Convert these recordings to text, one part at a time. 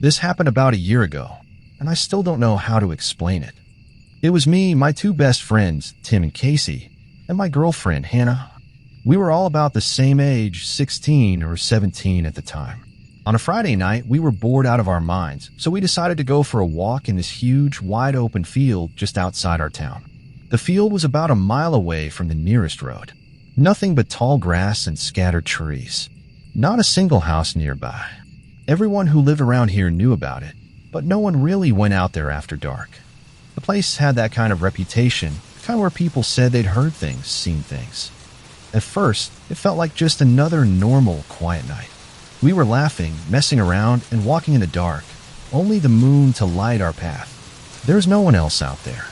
This happened about a year ago, and I still don't know how to explain it. It was me, my two best friends, Tim and Casey, and my girlfriend, Hannah. We were all about the same age, 16 or 17 at the time. On a Friday night, we were bored out of our minds, so we decided to go for a walk in this huge, wide-open field just outside our town. The field was about a mile away from the nearest road. Nothing but tall grass and scattered trees. Not a single house nearby. Everyone who lived around here knew about it, but no one really went out there after dark. The place had that kind of reputation, the kind where people said they'd heard things, seen things. At first, it felt like just another normal, quiet night. We were laughing, messing around, and walking in the dark, only the moon to light our path. There was no one else out there.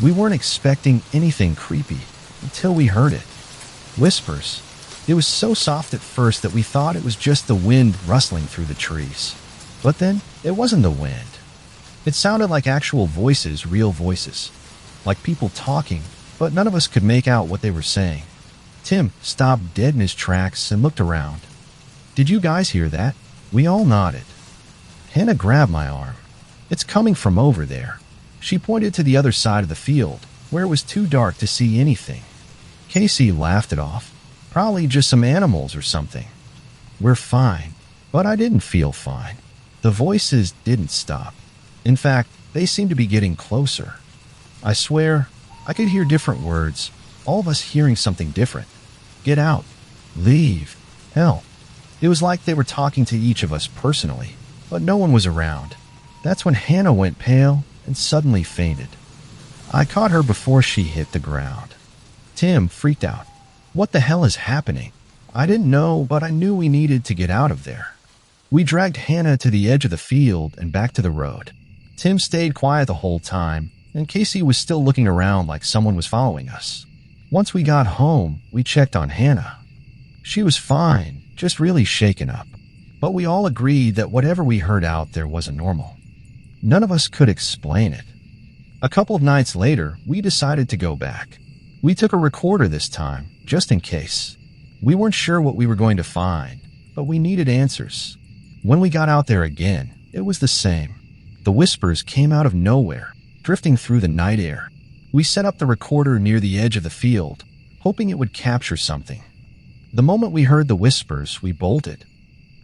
We weren't expecting anything creepy until we heard it. Whispers. It was so soft at first that we thought it was just the wind rustling through the trees. But then, it wasn't the wind. It sounded like actual voices, real voices. Like people talking, but none of us could make out what they were saying. Tim stopped dead in his tracks and looked around. "Did you guys hear that?" We all nodded. Hannah grabbed my arm. "It's coming from over there." She pointed to the other side of the field, where it was too dark to see anything. Casey laughed it off. "Probably just some animals or something." "We're fine." But I didn't feel fine. The voices didn't stop. In fact, they seemed to be getting closer. I swear, I could hear different words, all of us hearing something different. "Get out. Leave. Help." It was like they were talking to each of us personally, but no one was around. That's when Hannah went pale and suddenly fainted. I caught her before she hit the ground. Tim freaked out. "What the hell is happening?" I didn't know, but I knew we needed to get out of there. We dragged Hannah to the edge of the field and back to the road. Tim stayed quiet the whole time, and Casey was still looking around like someone was following us. Once we got home, we checked on Hannah. She was fine, just really shaken up. But we all agreed that whatever we heard out there wasn't normal. None of us could explain it. A couple of nights later, we decided to go back. We took a recorder this time, just in case. We weren't sure what we were going to find, but we needed answers. When we got out there again, it was the same. The whispers came out of nowhere, drifting through the night air. We set up the recorder near the edge of the field, hoping it would capture something. The moment we heard the whispers, we bolted.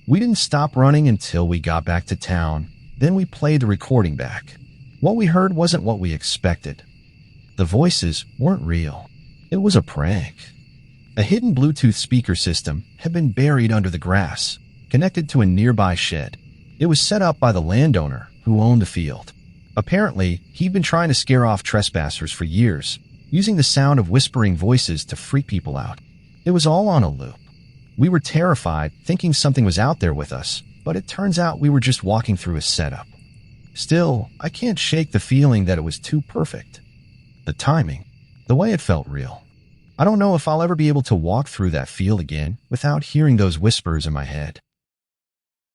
We didn't stop running until we got back to town. Then we played the recording back. What we heard wasn't what we expected. The voices weren't real. It was a prank. A hidden Bluetooth speaker system had been buried under the grass, connected to a nearby shed. It was set up by the landowner who owned the field. Apparently, he'd been trying to scare off trespassers for years, using the sound of whispering voices to freak people out. It was all on a loop. We were terrified, thinking something was out there with us, but it turns out we were just walking through a setup. Still, I can't shake the feeling that it was too perfect. The timing, the way it felt real. I don't know if I'll ever be able to walk through that field again without hearing those whispers in my head.